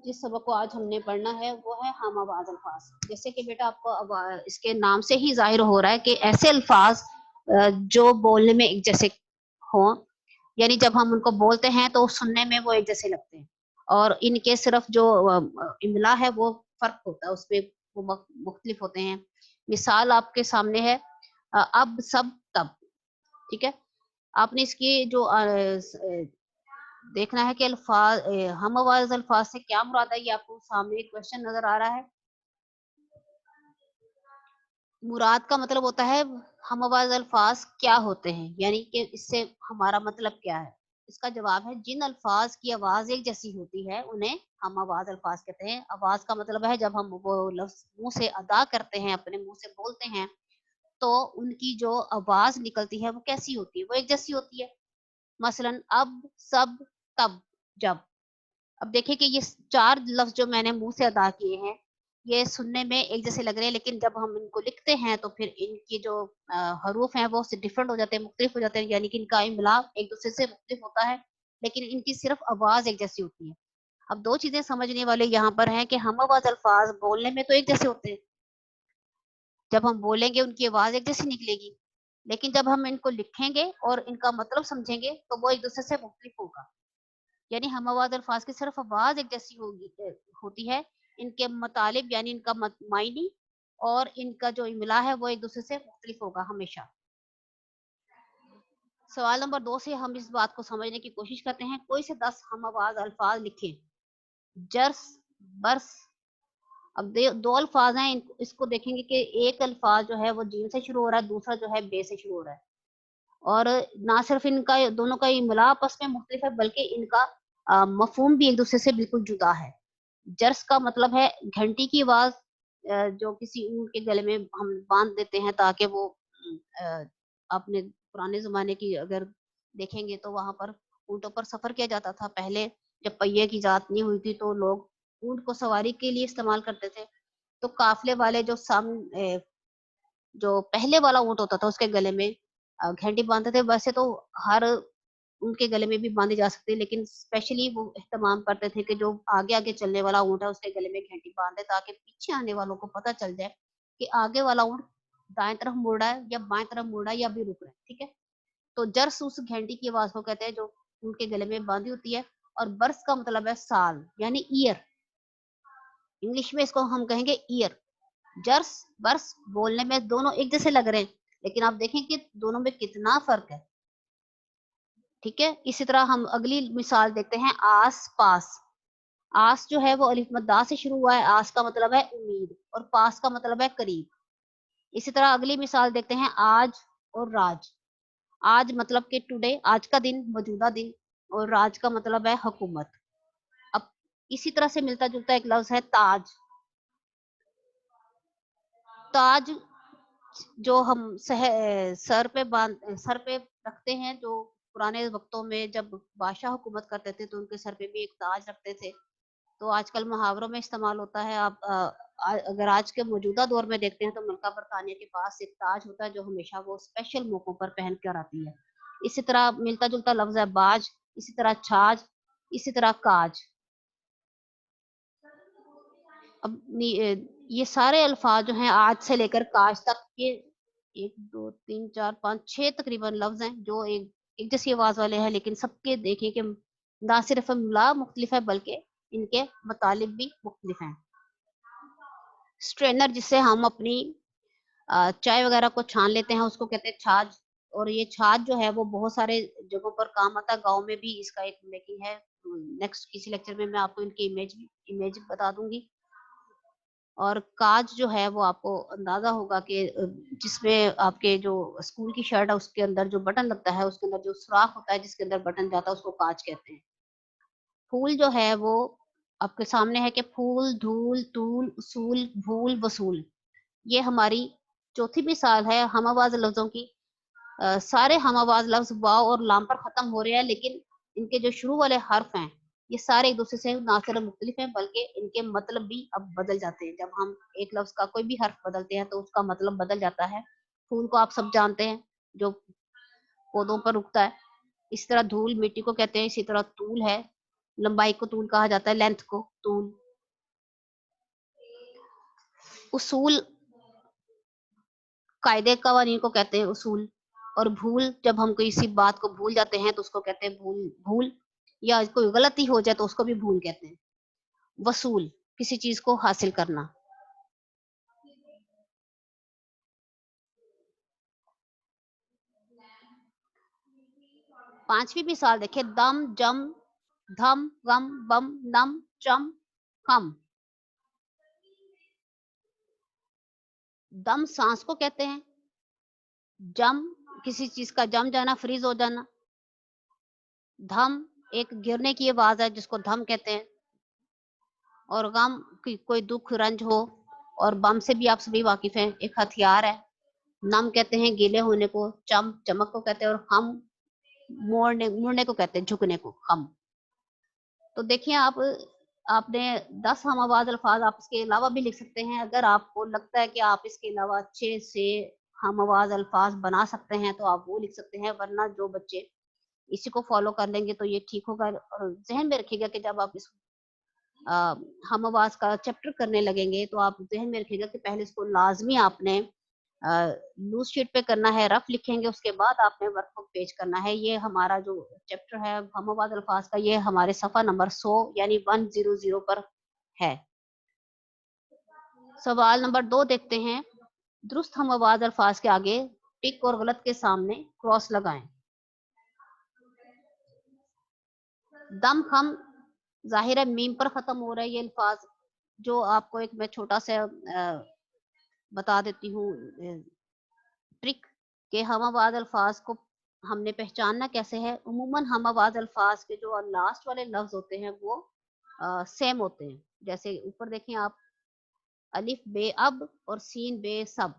जिस सबक को आज हमने पढ़ना है वो है हम आवाज अल्फाज। जैसे कि बेटा आपको इसके नाम से ही जाहिर हो रहा है कि ऐसे अल्फाज जो बोलने में एक जैसे हों, यानी जब हम उनको बोलते हैं तो सुनने में वो एक जैसे लगते हैं, और इनके सिर्फ जो इमला है वो फर्क होता है, उसमें वो मुख्तलिफ होते हैं। मिसाल आपके सामने है, अब सब तब। ठीक है, आपने इसकी जो देखना है कि अल्फाज हम आवाज अल्फाज से क्या मुराद है। ये आपको सामने एक क्वेश्चन नजर आ रहा है। मुराद का मतलब होता है हम आवाज अल्फाज क्या होते हैं, यानी कि इससे हमारा मतलब क्या है। इसका जवाब है जिन अल्फाज की आवाज एक जैसी होती है उन्हें हम आवाज अल्फाज कहते हैं। आवाज का मतलब है जब हम वो लफ्ज मुंह से अदा करते हैं, अपने मुंह से बोलते हैं, तो उनकी जो आवाज निकलती है वो कैसी होती है, वो एक जैसी होती है। मसलन अब सब तब जब। अब देखिए कि ये चार लफ्ज जो मैंने मुंह से अदा किए हैं, ये सुनने में एक जैसे लग रहे हैं, लेकिन जब हम इनको लिखते हैं तो फिर इनकी जो हरूफ हैं वो डिफरेंट हो जाते हैं, मुख्तलिफ हो जाते हैं, यानी कि इनका इमला एक दूसरे से मुख्तलिफ होता है, लेकिन इनकी सिर्फ आवाज एक जैसी होती है। अब दो चीजें समझने वाले यहाँ पर हैं कि हम आवाज अल्फाज बोलने में तो एक जैसे होते हैं, जब हम बोलेंगे उनकी आवाज एक जैसी निकलेगी, लेकिन जब हम इनको लिखेंगे और इनका मतलब समझेंगे तो वो एक दूसरे से मुख्तलिफ होगा। यानी हम आवाज अल्फाज की सिर्फ आवाज एक जैसी होती है, इनके मतलब यानी इनका मायनी और इनका जो इमला है वो एक दूसरे से मुख्तलिफ होगा हमेशा। सवाल नंबर 2 से हम इस बात को समझने की कोशिश करते हैं। कोई से 10 हम आवाज अल्फाज लिखें। जर्स, बर्स। अब दो अल्फाज हैं, इसको देखेंगे कि एक अल्फाज जो है वो जीम से शुरू हो रहा है, दूसरा जो है बे से शुरू हो रहा है, और ना सिर्फ इनका दोनों का इमला आपस में मुख्तलिफ है, बल्कि इनका मफहूम भी एक दूसरे से बिल्कुल जुदा है। जर्स का मतलब है घंटी की आवाज, जो किसी ऊंट के गले में हम बांध देते हैं ताकि वो अपने पुराने जमाने की अगर देखेंगे तो वहां पर ऊंटों पर सफर किया जाता था पहले, जब पहिए की जात नहीं हुई थी तो लोग ऊंट को सवारी के लिए इस्तेमाल करते थे। तो काफले वाले जो पहले वाला ऊंट होता था उसके गले में घंटी बांधते थे। वैसे तो हर उनके गले में भी बांधी जा सकती है, लेकिन स्पेशली वो एहतमाम करते थे कि जो आगे आगे चलने वाला ऊंट है उसके गले में घंटी बांधे, ताकि पीछे आने वालों को पता चल जाए कि आगे वाला ऊंट दाएं तरफ मुड़ रहा है या बाएं तरफ मुड़ रहा है या अभी रुक रहा है। ठीक है, तो जर्स उस घंटी की आवाज को कहते हैं जो उनके गले में बांधी होती है। और बर्स का मतलब है साल, यानी ईयर। इंग्लिश में इसको हम कहेंगे ईयर। जर्स, बर्स बोलने में दोनों एक जैसे लग रहे हैं, लेकिन आप देखें कि दोनों में कितना फर्क है। ठीक है, इसी तरह हम अगली मिसाल देखते हैं, आस पास। आस जो है वो अलिफ मद्दा से शुरू हुआ है, आस का मतलब है उम्मीद, और पास का मतलब है करीब। इसी तरह अगली मिसाल देखते हैं, आज और राज। आज मतलब कि टुडे, आज का दिन, मौजूदा दिन, और राज का मतलब है हुकूमत। अब इसी तरह से मिलता जुलता एक लफ्ज है ताज। ताज जो हम सर पे रखते हैं, जो पुराने वक्तों में जब बादशाह हुकूमत करते थे तो उनके सर पे भी एक ताज रखते थे। तो आजकल मुहावरों में इस्तेमाल होता है। आप अगर आज के मौजूदा दौर में देखते हैं तो मलका बरतानिया के पास एक ताज होता है जो हमेशा वो स्पेशल मौकों पर पहन कर आती है। इसी तरह मिलता जुलता लफ्ज है बाज, इसी तरह छाज, इसी तरह काज। अब ये सारे अल्फाज जो हैं आज से लेकर काश तक के 1 2 3 4 5 6 तकरीबन लफ्ज हैं जो एक जैसी आवाज वाले हैं, लेकिन सबके देखें कि ना सिर्फ इमला मुख्तलिफ है बल्कि इनके मतलब भी मुख्तलिफ हैं। स्ट्रेनर जिससे हम अपनी चाय वगैरह को छान लेते हैं उसको कहते हैं छाछ। और ये छाछ जो है वो बहुत सारे जगहों पर काम आता है, गाँव में भी इसका एक मेकिंग है। नेक्स्ट किसी लेक्चर में मैं आपको इनकी इमेज बता दूंगी। और काज जो है वो आपको अंदाजा होगा कि जिसमें आपके जो स्कूल की शर्ट है उसके अंदर जो बटन लगता है, उसके अंदर जो सुराख होता है जिसके अंदर बटन जाता है, उसको काज कहते हैं। फूल जो है वो आपके सामने है कि फूल, धूल, तूल, उसूल, भूल, वसूल। ये हमारी चौथी मिसाल है हम आवाज लफ्जों की। सारे हम आवाज लफ्ज वाव और लाम पर खत्म हो रहे हैं, लेकिन इनके जो शुरू वाले हर्फ हैं ये सारे एक दूसरे से ना सिर्फ मुख्तलिफ हैं बल्कि इनके मतलब भी अब बदल जाते हैं। जब हम एक लफ्ज का कोई भी हर्फ बदलते हैं तो उसका मतलब बदल जाता है। फूल को आप सब जानते हैं, जो पौधों पर उगता है। इस तरह धूल मिट्टी को कहते हैं, इसी तरह तूल है लंबाई को तूल कहा जाता है, लेंथ को तूल। उसूल कायदे कवानीन को कहते हैं उसूल। और भूल, जब हम किसी बात को भूल जाते हैं तो उसको कहते हैं भूल, या कोई गलती हो जाए तो उसको भी भूल कहते हैं। वसूल, किसी चीज को हासिल करना। पांचवी मिसाल देखिए, दम, जम, धम, गम, बम, नम, चम, हम। दम सांस को कहते हैं। जम, किसी चीज का जम जाना, फ्रीज हो जाना। धम, एक गिरने की आवाज है जिसको धम कहते हैं। और गम, कोई दुख रंज हो। और बम से भी आप सभी वाकिफ हैं, एक हथियार है। नम कहते हैं गीले होने को। चम, चमक को कहते हैं। और हम, मुड़ने को कहते हैं, झुकने को हम। तो देखिए आपने 10 हम आवाज अल्फाज आप इसके अलावा भी लिख सकते हैं। अगर आपको लगता है कि आप इसके अलावा अच्छे से हम आवाज अल्फाज बना सकते हैं तो आप वो लिख सकते हैं, वरना जो बच्चे इसी को फॉलो कर लेंगे तो ये ठीक होगा। और जहन में रखिएगा कि जब आप इस हम आवाज का चैप्टर करने लगेंगे तो आप जहन में रखिएगा कि पहले इसको लाजमी आपने लूज शीट पे करना है, रफ लिखेंगे, उसके बाद आपने वर्कबुक पेज करना है। ये हमारा जो चैप्टर है हमवाद अल्फाज का, ये हमारे सफा नंबर 100 यानी 100 पर है। सवाल नंबर 2 देखते हैं। दुरुस्त हमवाद अल्फाज के आगे टिक और गलत के सामने क्रॉस लगाएं। दम हम, जाहिर है मीम पर खत्म हो रहा है ये अल्फाज। जो आपको एक मैं छोटा सा बता देती हूँ ट्रिक, के हमवाद अल्फाज को हमने पहचानना कैसे है। उमूमन हमवाद अल्फाज के जो लास्ट वाले लफ्ज होते हैं वो सेम होते हैं। जैसे ऊपर देखें आप, अलिफ बे अब और सीन बे सब,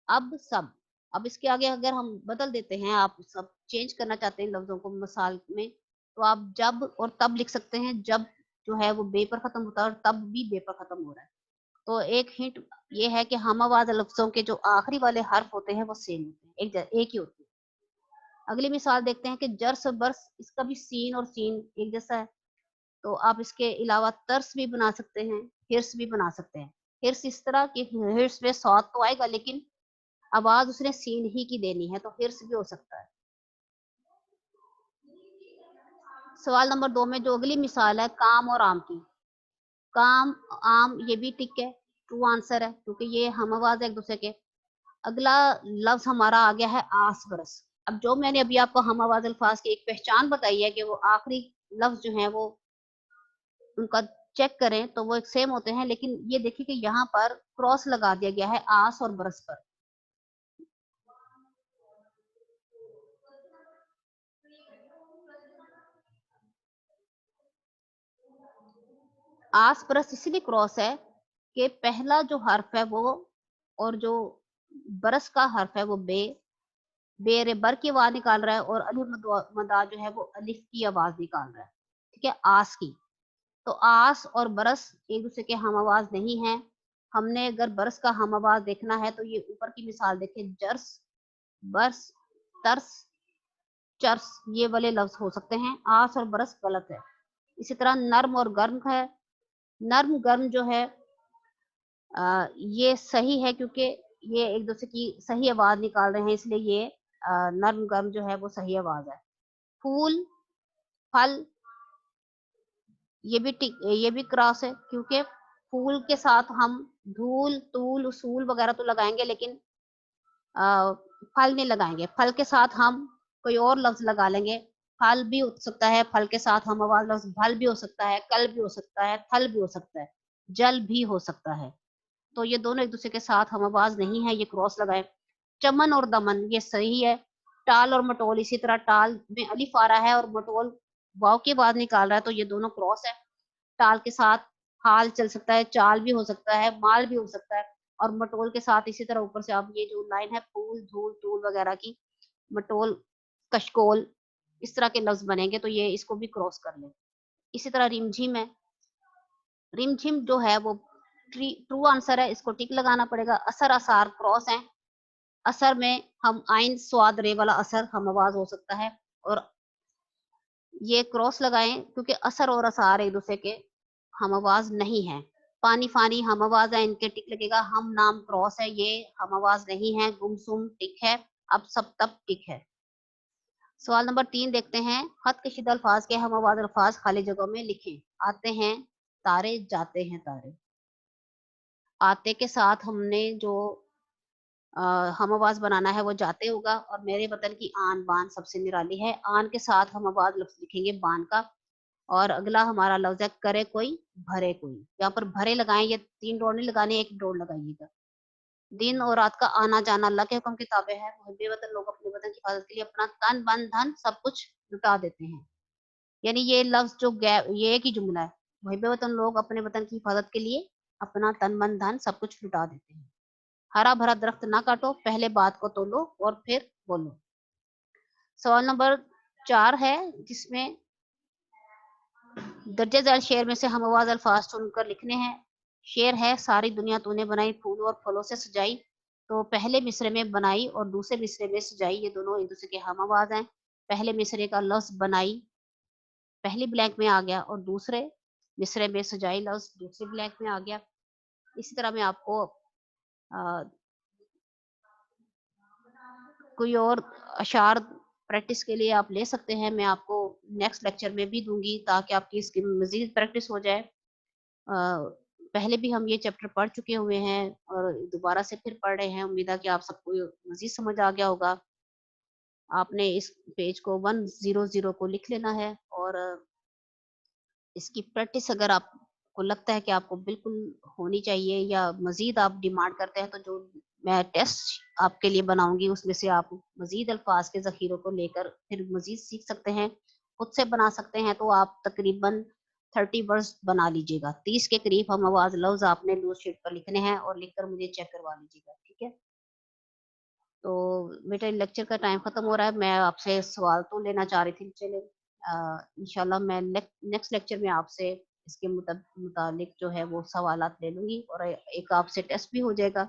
अब सब। अब इसके आगे अगर हम बदल देते हैं, आप सब चेंज करना चाहते हैं लफ्जों को मिसाल में, तो आप जब और तब लिख सकते हैं। जब जो है वो बे पर खत्म होता है और तब भी बे पर खत्म हो रहा है। तो एक हिंट ये है कि हमवाद लफ्जों के जो आखिरी वाले हर्फ होते हैं वो सेम होते हैं, एक ही होते हैं। अगली मिसाल देखते हैं कि जर्स और बर्स, इसका भी सीन और सीन एक जैसा है। तो आप इसके अलावा तर्स भी बना सकते हैं, हिर्स भी बना सकते हैं। हिर्स इस तरह की, हिर्स में सौत तो आएगा लेकिन आवाज उसने सीन ही की देनी है, तो हिर्स भी हो सकता है। सवाल नंबर 2 में जो अगली मिसाल है काम और आम की, काम आम ये भी टिक है, ट्रू आंसर है क्योंकि ये हम आवाज है एक दूसरे के। अगला लफ्ज हमारा आ गया है आस बरस। अब जो मैंने अभी आपको हम आवाज अल्फाज की एक पहचान बताई है कि वो आखिरी लफ्ज जो है वो उनका चेक करें तो वो एक सेम होते हैं, लेकिन ये देखिए कि यहाँ पर क्रॉस लगा दिया गया है आस और बरस पर। आस बरस इसलिए क्रॉस है कि पहला जो हर्फ है वो, और जो बरस का हर्फ है वो बेरे बर की आवाज निकाल रहा है, और अलिफ मदा जो है वो अलिफ की आवाज निकाल रहा है। ठीक है, आस की। तो आस और बरस एक दूसरे के हम आवाज नहीं है। हमने अगर बरस का हम आवाज देखना है तो ये ऊपर की मिसाल देखें, जर्स, बरस, तरस, चर्स, ये वाले लफ्ज हो सकते हैं। आस और बरस गलत है। इसी तरह नर्म और गर्म है। नर्म गर्म जो है ये सही है क्योंकि ये एक दूसरे की सही आवाज निकाल रहे हैं, इसलिए ये नर्म गर्म जो है वो सही आवाज है। फूल, फल, ये भी क्रॉस है क्योंकि फूल के साथ हम धूल, तूल, उसूल वगैरह तो लगाएंगे लेकिन फल नहीं लगाएंगे। फल के साथ हम कोई और लफ्ज लगा लेंगे। फल भी हो सकता है, फल के साथ हम आवाज लफ्ज भल भी हो सकता है, कल भी हो सकता है, थल भी हो सकता है, जल भी हो सकता है। तो ये दोनों एक दूसरे के साथ हम आवाज नहीं है, ये क्रॉस लगाए। चमन और दमन ये सही है। टाल और मटोल, इसी तरह टाल में अलिफ आ रहा है और मटोल वाव की आवाज निकाल रहा है, तो ये दोनों क्रॉस है। टाल के साथ हाल चल सकता है, चाल भी हो सकता है, माल भी हो सकता है। और मटोल के साथ इसी तरह ऊपर से आप ये जो लाइन है फूल, धूल, तूल वगैरह की, मटोल, कशकोल, इस तरह के लफ्ज बनेंगे, तो ये इसको भी क्रॉस कर लें। इसी तरह रिमझिम है। रिमझिम जो है वो ट्रू आंसर है, इसको टिक लगाना पड़ेगा। असर, असार क्रॉस है। असर में हम आइन स्वाद रे वाला असर हम आवाज हो सकता है, और ये क्रॉस लगाएं क्योंकि असर और असार एक दूसरे के हम आवाज नहीं है। पानी फानी हम आवाज है, इनके टिक लगेगा। हम नाम क्रॉस है, ये हम आवाज नहीं है। गुमसुम टिक है, अब सब तब टिक है। सवाल नंबर 3 देखते हैं। खत कशीदा अल्फाज के हम आवाज अल्फाज खाली जगहों में लिखें। आते हैं तारे, जाते हैं तारे। आते के साथ हमने जो हम आवाज बनाना है वो जाते होगा, और मेरे वतन की आन बान सबसे निराली है। आन के साथ हम आवाज लफ्ज लिखेंगे बान का। और अगला हमारा लफ्ज है करे कोई, भरे कोई। यहाँ पर भरे लगाएं, ये 3 डोर नहीं लगाने, एक डोर लगाइएगा। दिन और रात का आना जाना अल्लाह के हुक्म की ताबे है। मुहब्बे वतन लोग अपने वतन की हिफाजत के लिए अपना तन मन धन सब कुछ लुटा देते हैं। यानी ये लफ्ज जो गैप, ये एक ही जुमला है। मुहब्बे वतन लोग अपने वतन की हिफाजत के लिए अपना तन मन धन सब कुछ लुटा देते हैं। हरा भरा दरख्त ना काटो, पहले बात को तोलो और फिर बोलो। सवाल नंबर 4 है, जिसमें दर्जे झैल शेर में से हम आवाज अल्फाज चुनकर लिखने हैं। शेर है, सारी दुनिया तूने बनाई फूलों और फलों से सजाई। तो पहले मिसरे में बनाई और दूसरे मिसरे में सजाई, ये दोनों एक दूसरे के हम आवाज हैं। पहले मिसरे का लफ्ज बनाई पहली ब्लैंक में आ गया, और दूसरे मिसरे में सजाई लफ्ज दूसरे ब्लैंक में आ गया। इसी तरह मैं आपको कोई और अशार प्रैक्टिस के लिए आप ले सकते हैं। मैं आपको नेक्स्ट लेक्चर में भी दूंगी ताकि आपकी इसकी मजीद प्रैक्टिस हो जाए। पहले भी हम ये चैप्टर पढ़ चुके हुए हैं और दोबारा से फिर पढ़ रहे हैं। उम्मीद है कि आप सबको मजीद समझ आ गया होगा। आपने इस पेज को 100 को लिख लेना है, और इसकी प्रैक्टिस अगर आपको लगता है कि आपको बिल्कुल होनी चाहिए या मजीद आप डिमांड करते हैं, तो जो मैं टेस्ट आपके लिए बनाऊंगी उसमें से आप मजीद अल्फाज के जखीरों को लेकर फिर मजीद सीख सकते हैं, खुद से बना सकते हैं। तो आप तकरीबन 30 वर्ड्स बना लीजिएगा। 30 के करीब हम आवाज लफ्ज आपने लूज शीट पर लिखने हैं और लिखकर मुझे चेक करवा लीजिएगा, ठीक है। तो बेटा लेक्चर का टाइम खत्म हो रहा है। मैं आपसे सवाल तो लेना चाह रही थी, चले इंशाल्लाह मैं नेक्स्ट लेक्चर में आपसे इसके मुतालिक जो है वो सवालात ले लूंगी, और एक आपसे टेस्ट भी हो जाएगा।